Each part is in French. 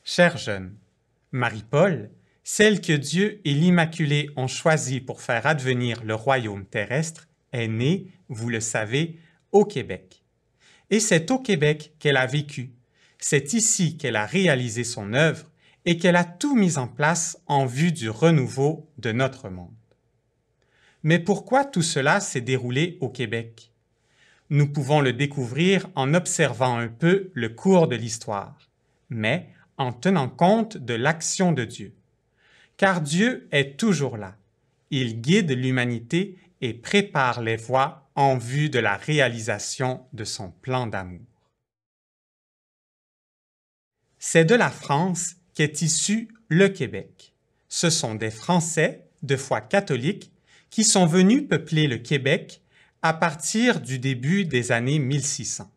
Chers jeunes, Marie-Paul, celle que Dieu et l'Immaculée ont choisie pour faire advenir le royaume terrestre, est née, vous le savez, au Québec. Et c'est au Québec qu'elle a vécu. C'est ici qu'elle a réalisé son œuvre et qu'elle a tout mis en place en vue du renouveau de notre monde. Mais pourquoi tout cela s'est déroulé au Québec? Nous pouvons le découvrir en observant un peu le cours de l'histoire, mais en tenant compte de l'action de Dieu. Car Dieu est toujours là. Il guide l'humanité et prépare les voies en vue de la réalisation de son plan d'amour. C'est de la France qu'est issu le Québec. Ce sont des Français de foi catholique qui sont venus peupler le Québec à partir du début des années 1600.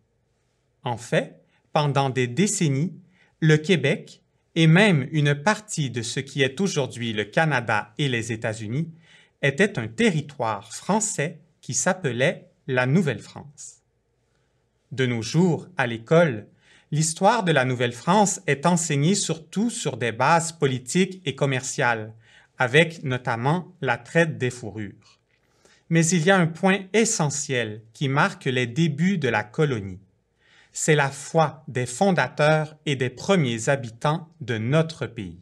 En fait, pendant des décennies, le Québec, et même une partie de ce qui est aujourd'hui le Canada et les États-Unis, était un territoire français qui s'appelait la Nouvelle-France. De nos jours, à l'école, l'histoire de la Nouvelle-France est enseignée surtout sur des bases politiques et commerciales, avec notamment la traite des fourrures. Mais il y a un point essentiel qui marque les débuts de la colonie. C'est la foi des fondateurs et des premiers habitants de notre pays.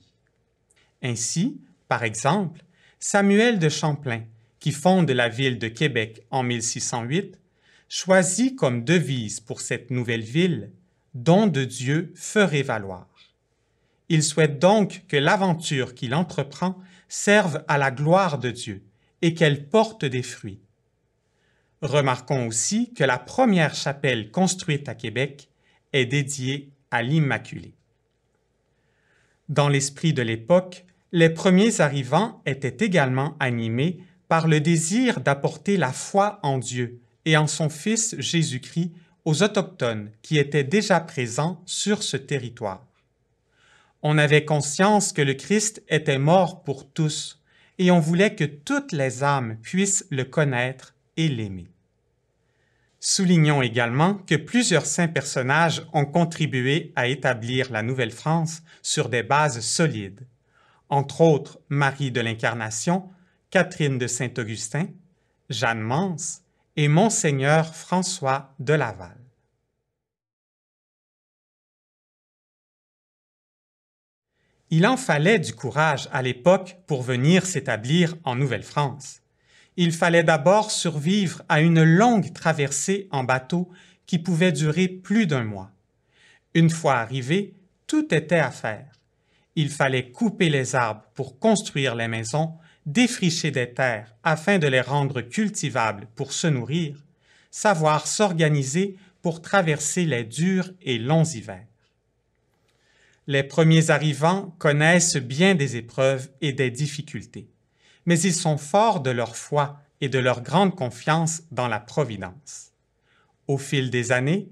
Ainsi, par exemple, Samuel de Champlain, qui fonde la ville de Québec en 1608, choisit comme devise pour cette nouvelle ville « Don de Dieu ferait valoir ». Il souhaite donc que l'aventure qu'il entreprend serve à la gloire de Dieu et qu'elle porte des fruits. Remarquons aussi que la première chapelle construite à Québec est dédiée à l'Immaculée. Dans l'esprit de l'époque, les premiers arrivants étaient également animés par le désir d'apporter la foi en Dieu et en son Fils Jésus-Christ aux Autochtones qui étaient déjà présents sur ce territoire. On avait conscience que le Christ était mort pour tous et on voulait que toutes les âmes puissent le connaître et l'aimer. Soulignons également que plusieurs saints personnages ont contribué à établir la Nouvelle-France sur des bases solides, entre autres Marie de l'Incarnation, Catherine de Saint-Augustin, Jeanne Mance et Monseigneur François de Laval. Il en fallait du courage à l'époque pour venir s'établir en Nouvelle-France. Il fallait d'abord survivre à une longue traversée en bateau qui pouvait durer plus d'un mois. Une fois arrivé, tout était à faire. Il fallait couper les arbres pour construire les maisons, défricher des terres afin de les rendre cultivables pour se nourrir, savoir s'organiser pour traverser les durs et longs hivers. Les premiers arrivants connaissent bien des épreuves et des difficultés, mais ils sont forts de leur foi et de leur grande confiance dans la Providence. Au fil des années,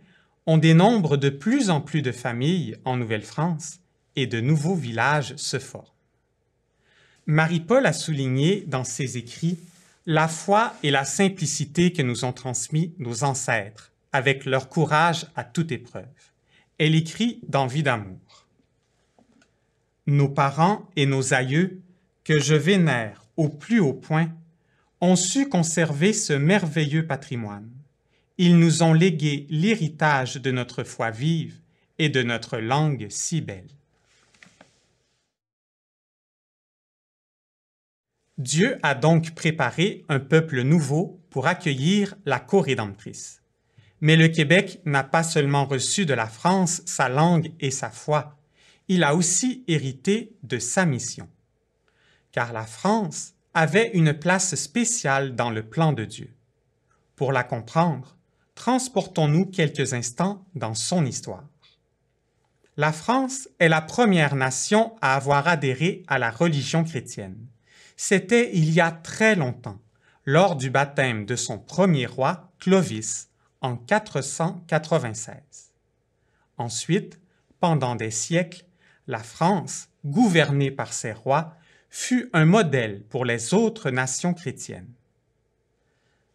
on dénombre de plus en plus de familles en Nouvelle-France et de nouveaux villages se forment. Marie-Paul a souligné dans ses écrits la foi et la simplicité que nous ont transmis nos ancêtres, avec leur courage à toute épreuve. Elle écrit dans Vie d'amour. Nos parents et nos aïeux, que je vénère au plus haut point, ont su conserver ce merveilleux patrimoine. Ils nous ont légué l'héritage de notre foi vive et de notre langue si belle. Dieu a donc préparé un peuple nouveau pour accueillir la co-rédemptrice. Mais le Québec n'a pas seulement reçu de la France sa langue et sa foi, il a aussi hérité de sa mission. Car la France avait une place spéciale dans le plan de Dieu. Pour la comprendre, transportons-nous quelques instants dans son histoire. La France est la première nation à avoir adhéré à la religion chrétienne. C'était il y a très longtemps, lors du baptême de son premier roi, Clovis, en 496. Ensuite, pendant des siècles, la France, gouvernée par ses rois, fut un modèle pour les autres nations chrétiennes.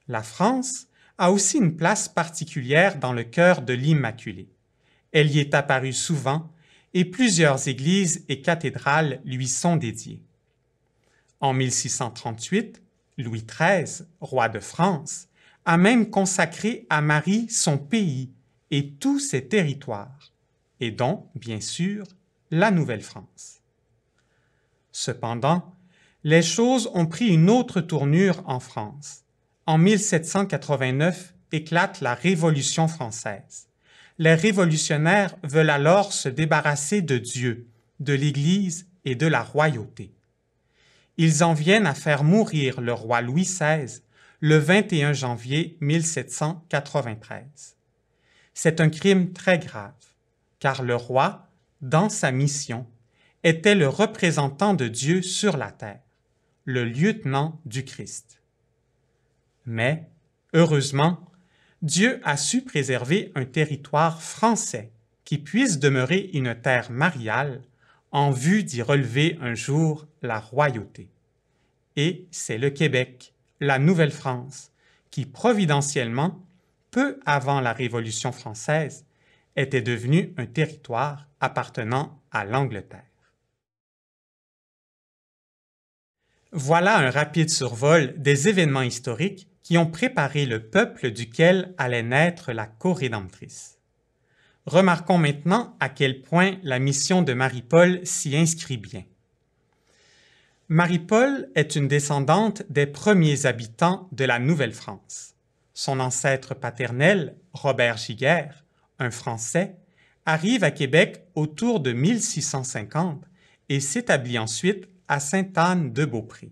La France a aussi une place particulière dans le cœur de l'Immaculée. Elle y est apparue souvent et plusieurs églises et cathédrales lui sont dédiées. En 1638, Louis XIII, roi de France, a même consacré à Marie son pays et tous ses territoires, et dont, bien sûr, la Nouvelle-France. Cependant, les choses ont pris une autre tournure en France. En 1789 éclate la Révolution française. Les révolutionnaires veulent alors se débarrasser de Dieu, de l'Église et de la royauté. Ils en viennent à faire mourir le roi Louis XVI le 21 janvier 1793. C'est un crime très grave, car le roi, dans sa mission, était le représentant de Dieu sur la terre, le lieutenant du Christ. Mais, heureusement, Dieu a su préserver un territoire français qui puisse demeurer une terre mariale en vue d'y relever un jour la royauté. Et c'est le Québec, la Nouvelle-France, qui providentiellement, peu avant la Révolution française, était devenu un territoire appartenant à l'Angleterre. Voilà un rapide survol des événements historiques qui ont préparé le peuple duquel allait naître la co-rédemptrice. Remarquons maintenant à quel point la mission de Marie-Paul s'y inscrit bien. Marie-Paul est une descendante des premiers habitants de la Nouvelle-France. Son ancêtre paternel, Robert Giguère, un Français, arrive à Québec autour de 1650 et s'établit ensuite à Sainte-Anne-de-Beaupré.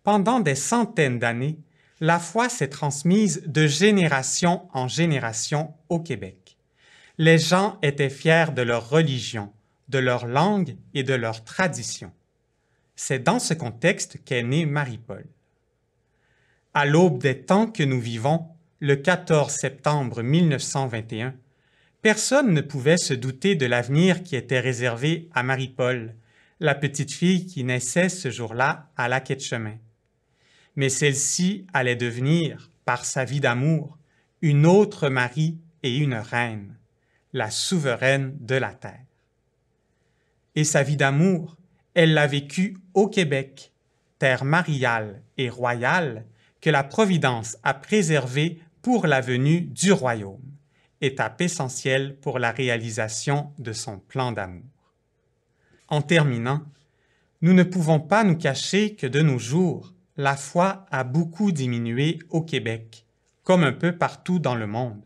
Pendant des centaines d'années, la foi s'est transmise de génération en génération au Québec. Les gens étaient fiers de leur religion, de leur langue et de leur tradition. C'est dans ce contexte qu'est née Marie-Paul. À l'aube des temps que nous vivons, le 14 septembre 1921, personne ne pouvait se douter de l'avenir qui était réservé à Marie-Paul, la petite fille qui naissait ce jour-là à la Quai-de-Chemin. Mais celle-ci allait devenir, par sa vie d'amour, une autre Marie et une reine, la souveraine de la terre. Et sa vie d'amour, elle l'a vécue au Québec, terre mariale et royale que la Providence a préservée pour la venue du royaume, étape essentielle pour la réalisation de son plan d'amour. En terminant, nous ne pouvons pas nous cacher que de nos jours, la foi a beaucoup diminué au Québec, comme un peu partout dans le monde,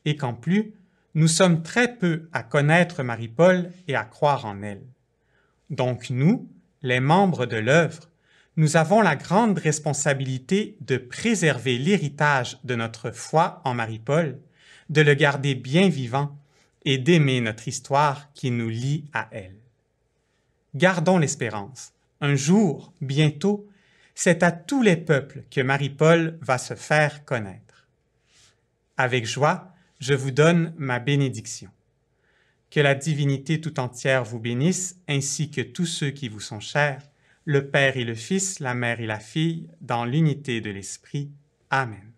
et qu'en plus, nous sommes très peu à connaître Marie-Paul et à croire en elle. Donc nous, les membres de l'œuvre, nous avons la grande responsabilité de préserver l'héritage de notre foi en Marie-Paul, de le garder bien vivant et d'aimer notre histoire qui nous lie à elle. Gardons l'espérance. Un jour, bientôt, c'est à tous les peuples que Marie-Paul va se faire connaître. Avec joie, je vous donne ma bénédiction. Que la divinité tout entière vous bénisse, ainsi que tous ceux qui vous sont chers, le Père et le Fils, la Mère et la Fille, dans l'unité de l'Esprit. Amen.